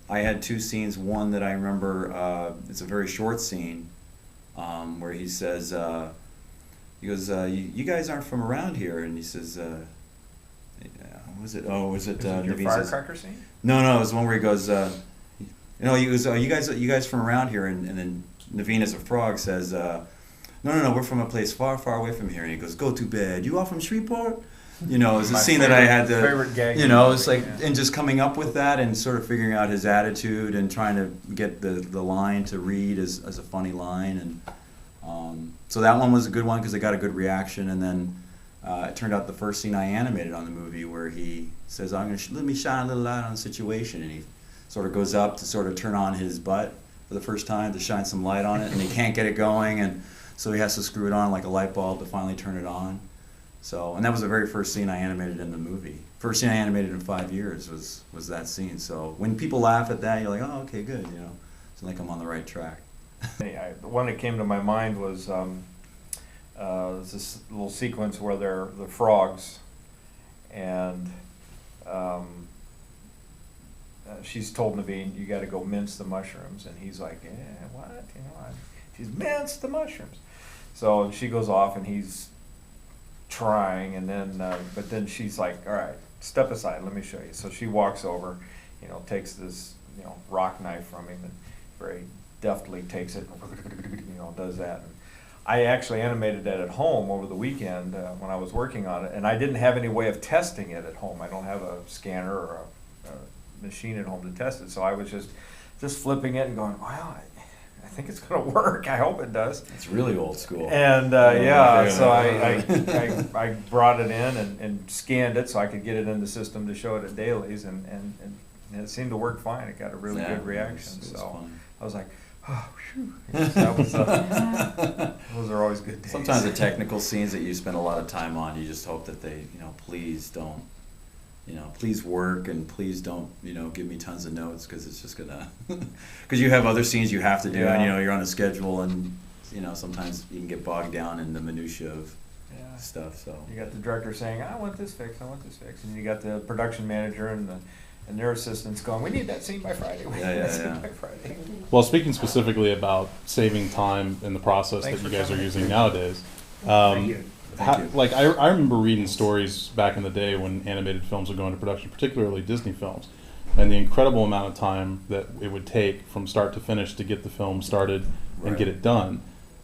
I had two scenes. One that I remember, it's a very short scene, where he says, he goes, you guys aren't from around here, and he says, was it? Oh, was it? Is it your Naveen says, firecracker scene? no, it was one where he goes, he goes, you guys from around here, and then Naveen as a frog says, no, we're from a place far, far away from here, and he goes, go to bed. You all from Shreveport? It's a My scene that I had to, favorite gag. it's like, Yeah. and just coming up with that and sort of figuring out his attitude and trying to get the line to read as a funny line, and so that one was a good one because it got a good reaction, and then it turned out the first scene I animated on the movie where he says, I'm gonna let me shine a little light on the situation, and he sort of goes up to sort of turn on his butt for the first time to shine some light on it, and he can't get it going, and so he has to screw it on like a light bulb to finally turn it on. So, and that was the very first scene I animated in the movie. First scene I animated in 5 years was that scene. So when people laugh at that, you're like, oh, okay, good, it's like I'm on the right track. The one that came to my mind was this little sequence where they're the frogs, and she's told Naveen, you got to go mince the mushrooms, and he's like, yeah, what? She's mince the mushrooms. So she goes off, and he's trying, and then but then she's like, all right, step aside, let me show you. So she walks over, takes this rock knife from him, and very deftly takes it, does that. And I actually animated that at home over the weekend when I was working on it, and I didn't have any way of testing it at home. I don't have a scanner or a machine at home to test it, so I was just flipping it and going, wow, I think it's going to work. I hope it does. It's really old school. And so I brought it in and scanned it so I could get it in the system to show it at dailies, and it seemed to work fine. It got a really good reaction. It was so fun. I was like, oh, whew. That was, those are always good days. Sometimes the technical scenes that you spend a lot of time on, you just hope that they, please don't, please work, and please don't, give me tons of notes, because it's just gonna, because you have other scenes you have to do, and you're on a schedule, and sometimes you can get bogged down in the minutia of stuff. So you got the director saying, I want this fixed, and you got the production manager and their assistants going, we need that scene by Friday. We need that scene by Friday. Well, speaking specifically about saving time in the process that you guys are using nowadays, Thank you. like I remember reading stories back in the day when animated films would go into production, particularly Disney films, and the incredible amount of time that it would take from start to finish to get the film started and get it done.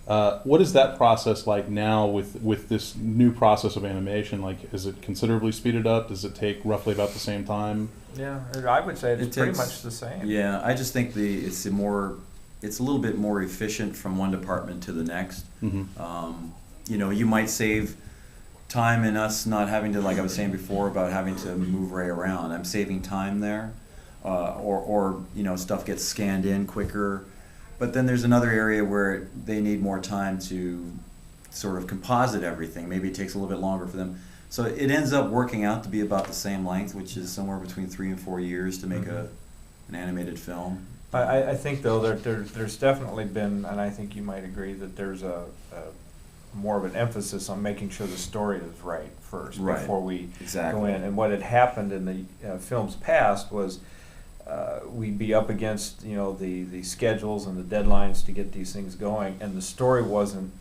What is that process like now with this new process of animation? Like, is it considerably speeded up? Does it take roughly about the same time? Yeah, I would say it's pretty much the same. Yeah, I just think it's a little bit more efficient from one department to the next. Mm-hmm. You might save time in us not having to, like I was saying before, about having to move Ray around. I'm saving time there, or stuff gets scanned in quicker. But then there's another area where they need more time to sort of composite everything. Maybe it takes a little bit longer for them. So it ends up working out to be about the same length, which is somewhere between 3 and 4 years to make an animated film. I think, though, that there's definitely been, and I think you might agree, that there's a more of an emphasis on making sure the story is right first before we go in. And what had happened in the films past was we'd be up against the schedules and the deadlines to get these things going, and the story wasn't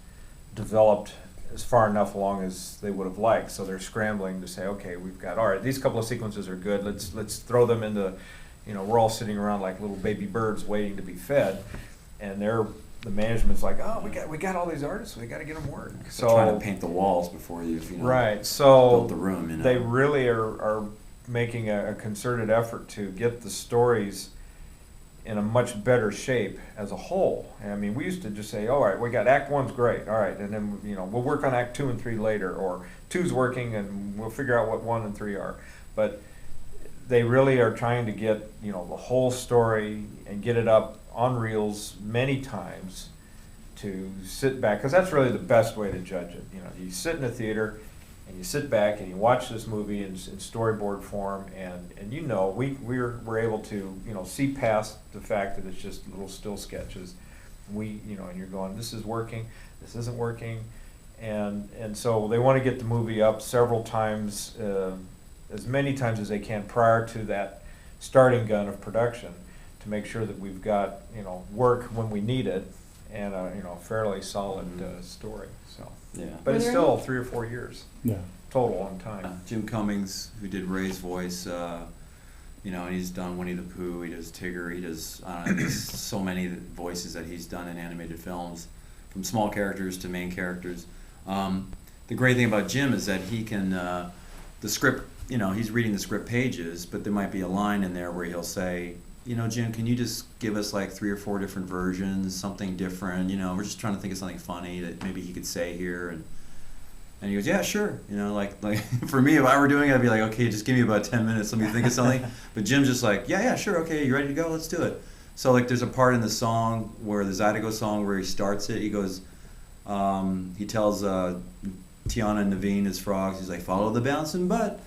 developed as far enough along as they would have liked. So they're scrambling to say, okay, we've got, all right, these couple of sequences are good. Let's throw them into, we're all sitting around like little baby birds waiting to be fed, and the management's like, oh, we got all these artists, we got to get them work. So trying to paint the walls before you've so built the room. They really are making a concerted effort to get the stories in a much better shape as a whole. And I mean, we used to just say, all right, we got Act 1's great, all right, and then we'll work on Act 2 and 3 later, or 2's working and we'll figure out what 1 and 3 are. But they really are trying to get the whole story and get it up on reels many times to sit back, because that's really the best way to judge it. You sit in a theater and you sit back and you watch this movie in storyboard form, and we're able to see past the fact that it's just little still sketches. And you're going, this is working, this isn't working, and so they want to get the movie up several times, as many times as they can prior to that starting gun of production, to make sure that we've got, work when we need it, and a, fairly solid story, so. Yeah. But it's Were there still any- 3 or 4 years Yeah. total on time. Jim Cummings, who did Ray's voice, and he's done Winnie the Pooh, he does Tigger, he does, there's so many voices that he's done in animated films, from small characters to main characters. The great thing about Jim is that he can, the script, he's reading the script pages, but there might be a line in there where he'll say, Jim, can you just give us like 3 or 4 different versions, something different, we're just trying to think of something funny that maybe he could say here, and he goes, yeah, sure. Like for me, if I were doing it, I'd be like, okay, just give me about 10 minutes, let me think of something. But Jim's just like, yeah, sure, okay, you ready to go? Let's do it. So like there's a part in the song where the Zydeco song where he starts it, he goes, he tells Tiana and Naveen, his frogs, he's like, follow the bouncing butt.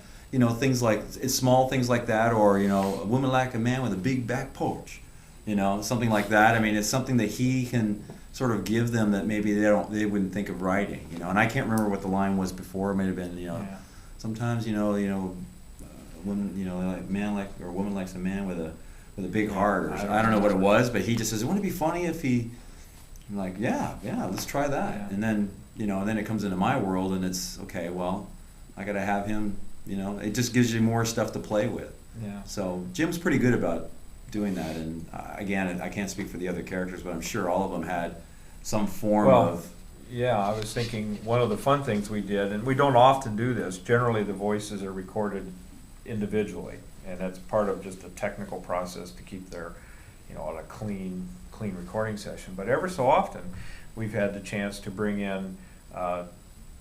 Things like, it's small things like that, or, a woman like a man with a big back porch. Something like that. I mean, it's something that he can sort of give them that maybe they wouldn't think of writing, And I can't remember what the line was before. It may have been, sometimes, a woman, like man like, or a woman likes a man with a big heart, or I don't know what it was, but he just says, wouldn't it be funny if he, I'm like, yeah, let's try that. Yeah. And then, and then it comes into my world, and it's, okay, well, I gotta have him, it just gives you more stuff to play with. Yeah. So Jim's pretty good about doing that, and again, I can't speak for the other characters, but I'm sure all of them had some form of. Yeah, I was thinking one of the fun things we did, and we don't often do this, generally the voices are recorded individually, and that's part of just a technical process to keep their, on a clean recording session. But ever so often, we've had the chance to bring in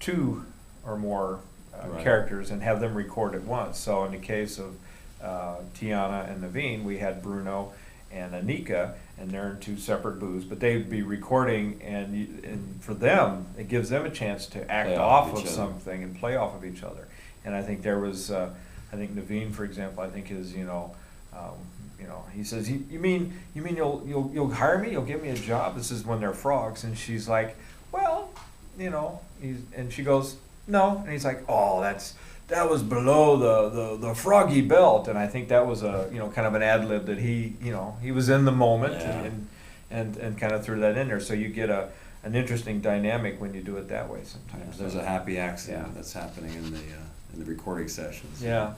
2 or more Right. characters and have them record at once. So in the case of Tiana and Naveen, we had Bruno and Anika, and they're in 2 separate booths, but they'd be recording, and for them, it gives them a chance to act Play off off of each other. something and play off of each other. And I think there was, I think Naveen, for example, I think is, he says, you mean you'll hire me? You'll give me a job? This is when they're frogs, and she's like, well, and she goes, no, and he's like, oh, that was below the froggy belt, and I think that was a kind of an ad lib that he was in the moment, Yeah. and kind of threw that in there, so you get an interesting dynamic when you do it that way sometimes. There's a happy accident Yeah. that's happening in the recording sessions. Yeah,